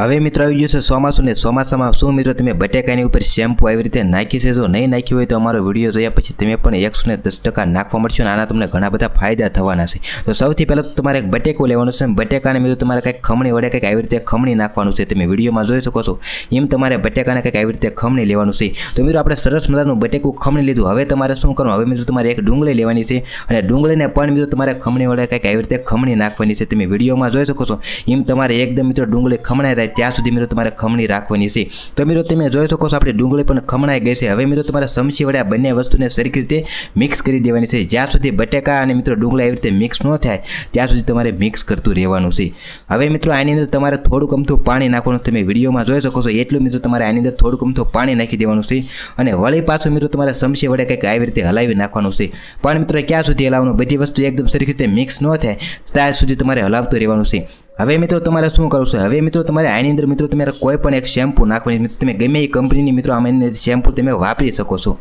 હવે મિત્રો આવી ગયું છે ચોમાસું ને ચોમાસામાં શું મિત્રો તમે બટેકાની ઉપર શેમ્પુ આવી રીતે નાખી છે? જો નહીં નાખ્યું હોય તો અમારો વિડીયો જોયા પછી તમે પણ 110% નાખવા મળશે અને આના તમને ઘણા બધા ફાયદા થવાના છે। તો સૌથી પહેલાં તો તમારે એક બટેકું લેવાનું છે અને બટેકાને મિત્રો તમારે કંઈક ખમણી વડે કંઈક આવી રીતે ખમણી નાખવાનું છે। તમે વિડીયોમાં જોઈ શકો છો એમ તમારે બટેકાને કંઈક આવી રીતે ખમણી લેવાનું છે। તો મિત્રો આપણે સરસ મજાનું બટેકું ખમણી લીધું। હવે તમારે શું કરવાનું? હવે મિત્રો તમારે એક ડુંગળી લેવાની છે અને ડુંગળીને પણ મિત્રો તમારે ખમણી વડે કંઈક આવી રીતે ખમણી નાખવાની છે। તમે વિડીયોમાં જોઈ શકો છો એમ તમારે એકદમ મિત્રો ડુંગળી ખમણાઈ જાય ત્યાં સુધી મિત્રો તમારે ખમણી રાખવાની છે। તો મિત્રો તમે જોઈ શકો છો આપણી ડુંગળી પણ ખમણાઈ ગઈ છે। હવે મિત્રો તમારે ચમચી વડે આ બંને વસ્તુને સરખી રીતે મિક્સ કરી દેવાની છે। જ્યાં સુધી બટેકા અને મિત્રો ડુંગળી આવી રીતે મિક્સ ન થાય ત્યાં સુધી તમારે મિક્સ કરતું રહેવાનું છે। હવે મિત્રો આની અંદર તમારે થોડુંક અમથું પાણી નાખવાનું। તમે વિડીયોમાં જોઈ શકો છો એટલું મિત્રો તમારે આની અંદર થોડુંક અમથું પાણી નાખી દેવાનું છે અને વળી પાછું મિત્રો તમારે ચમચી વડે કંઈક આવી રીતે હલાવી નાખવાનું છે। પણ મિત્રો ક્યાં સુધી હલાવવાનું? બધી વસ્તુ એકદમ સરખી રીતે મિક્સ ન થાય ત્યાં સુધી તમારે હલાવતું રહેવાનું છે। હવે મિત્રો તમારે શું કરવું છે? હવે મિત્રો તમારે આની અંદર મિત્રો તમારે કોઈ પણ એક શેમ્પુ નાખવાની। તમે ગમે એ કંપનીની મિત્રો આમાં શેમ્પુ તમે વાપરી શકો છો।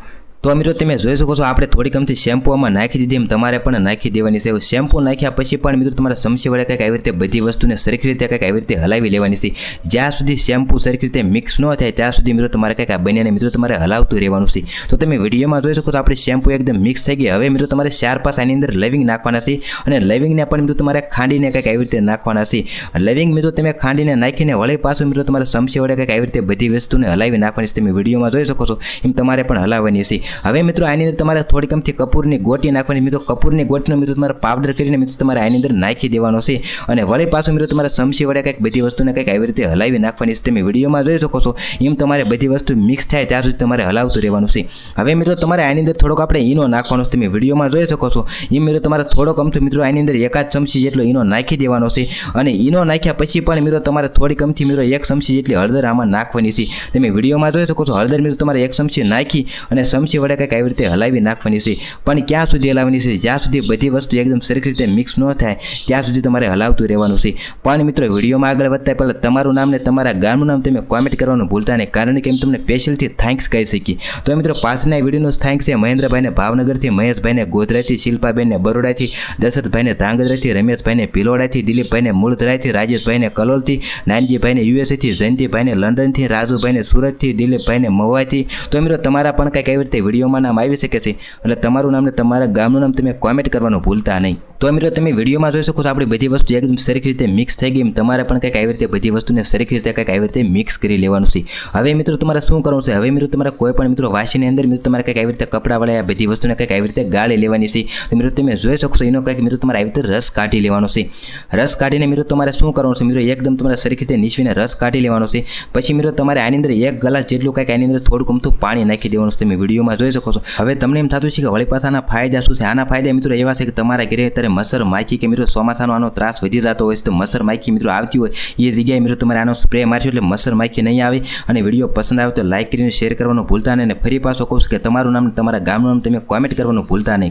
તો મિત્રો તમે જોઈ શકો છો આપણે થોડીક અમથી શેમ્પુ આમાં નાખી દીધી એમ તમારે પણ નાખી દેવાની છે। શેમ્પુ નાખ્યા પછી પણ મિત્રો તમારે ચમચી વડે કંઈક આવી રીતે બધી વસ્તુને સરખી રીતે કંઈક આવી રીતે હલાવી લેવાની છે। જ્યાં સુધી શેમ્પુ સરખી રીતે મિક્સ ન થાય ત્યાં સુધી મિત્રો તમારે કંઈક આ બંનેને મિત્રો તમારે હલાવતું રહેવાનું છે। તો તમે વિડીયોમાં જોઈ શકો છો આપણી શેમ્પુ એકદમ મિક્સ થઈ ગઈ। હવે મિત્રો તમારે 4-5 આની અંદર લવિંગ નાખવાના છે અને લવિંગને પણ મિત્રો તમારે ખાંડીને કંઈક આવી રીતે નાખવાના છે। લવિંગ મિત્રો તમે ખાંડીને નાખીને વળી પાછું મિત્રો તમારે ચમચી વડે કંઈક આવી રીતે બધી વસ્તુને હલાવી નાખવાની છે। તમે વિડીયોમાં જોઈ શકો છો એમ તમારે પણ હલાવવાની છે। હવે મિત્રો આની અંદર તમારે થોડીક અમથી કપૂરની ગોટી નાખવાની। મિત્રો કપૂરની ગોટીનો મિત્રો તમારે પાવડર કરીને મિત્રો તમારે આની અંદર નાખી દેવાનો છે અને વળી પાછું મિત્રો તમારે ચમચી વડે કંઈક બધી વસ્તુને કંઈક આવી રીતે હલાવી નાખવાની છે। તમે વિડીયોમાં જોઈ શકો છો એમ તમારે બધી વસ્તુ મિક્સ થાય ત્યાં સુધી તમારે હલાવતું રહેવાનું છે। હવે મિત્રો તમારે આની અંદર થોડોક આપણે ઈનો નાખવાનો છે। તમે વિડીયોમાં જોઈ શકો છો એમ મિત્રો તમારે થોડોક અમથું મિત્રો આની અંદર 1 ચમચી જેટલો ઈનો નાખી દેવાનો છે અને ઈનો નાખ્યા પછી પણ મિત્રો તમારે થોડીક અમથી મિત્રો 1 ચમચી જેટલી હળદર આમાં નાખવાની છે। તમે વિડીયોમાં જોઈ શકો છો હળદર મિત્રો તમારે 1 ચમચી નાખી અને ચમચી વડે કંઈક આવી રીતે હલાવી નાખવાની છે। પણ ક્યાં સુધી હલાવવાની છે? જ્યાં સુધી બધી વસ્તુ એકદમ સરખી રીતે મિક્સ ન થાય ત્યાં સુધી તમારે હલાવતું રહેવાનું છે। પણ મિત્રો વિડીયોમાં આગળ વધતા પહેલાં તમારું નામ ને તમારા ગામનું નામ તમે કોમેન્ટ કરવાનું ભૂલતા નહીં, કારણ કે એમ તમને સ્પેશિયલથી થેન્ક્સ કહી શકીએ। તો મિત્રો પાછળના વિડીયોનો થેન્ક્સ છે મહેન્દ્રભાઈને ભાવનગરથી, મહેશભાઈને ગોધરાથી, શિલ્પાબેનને બરોડાથી, દશરથભાઈને ધાંગધ્રાથી, રમેશભાઈને ભિલોડાથી, દિલીપભાઈને મૂળધરાથી, રાજેશભાઈને કલોલથી, નાનજીભાઈને યુએસએથી, જયંતિભાઈને લંડનથી, રાજુભાઈને સુરતથી, દિલીપભાઈને મહુવાથી। તો મિત્રો તમારા પણ કંઈક આવી રીતે વિડીયોમાં નામ આવી શકે છે એટલે તમારું નામ ને તમારા ગામનું નામ તમે કોમેન્ટ કરવાનું ભૂલતા નહીં। તો મિત્રો તમે વિડીયોમાં જોઈ શકો છો આપણી બધી વસ્તુ એકદમ સરખી રીતે મિક્સ થઈ ગઈ। તમારે પણ કંઈક આવી રીતે બધી વસ્તુને સરખી રીતે કંઈક આવી રીતે મિક્સ કરી લેવાનું છે। હવે મિત્રો તમારે શું કરવું છે? હવે મિત્રો તમારે કોઈ પણ મિત્રો વાસીની અંદર મિત્રો તમારે કંઈક આવી રીતે કપડાં વડે બધી વસ્તુને કંઈક આવી રીતે ગાળી લેવાની છે। તો મિત્રો તમે જોઈ શકશો એનો કંઈક મિત્રો તમારે આવી રીતે રસ કાઢી લેવાનો છે। રસ કાઢીને મિત્રો તમારે શું કરવાનું છે? મિત્રો એકદમ તમારે સરખી રીતે નીચવીને રસ કાઢી લેવાનો છે। પછી મિત્રો તમારે આની અંદર 1 ગ્લાસ જેટલું કંઈક આની અંદર થોડુંક અમથું પાણી નાખી દેવાનું છે। તમે વિડીયોમાં જોઈ શકો છો। હવે તમને એમ થતું છે કે વળી પાછાના ફાયદા શું છે? આના ફાયદા મિત્રો એવા છે કે તમારા ઘરે અત્યારે મચ્છર માખી કે મિત્રો ચોમાસાનો આનો ત્રાસ વધી જતો હોય છે તો મચ્છર માખી મિત્રો આવતી હોય એ જગ્યાએ મિત્રો તમારે આનો સ્પ્રે મારશો એટલે મચ્છર માખી નહીં આવે। અને વિડીયો પસંદ આવે તો લાઇક કરીને શેર કરવાનું ભૂલતા નહીં અને ફરી પાછો કહું છું કે તમારું નામ તમારા ગામનું નામ તમે કોમેન્ટ કરવાનું ભૂલતા નહીં।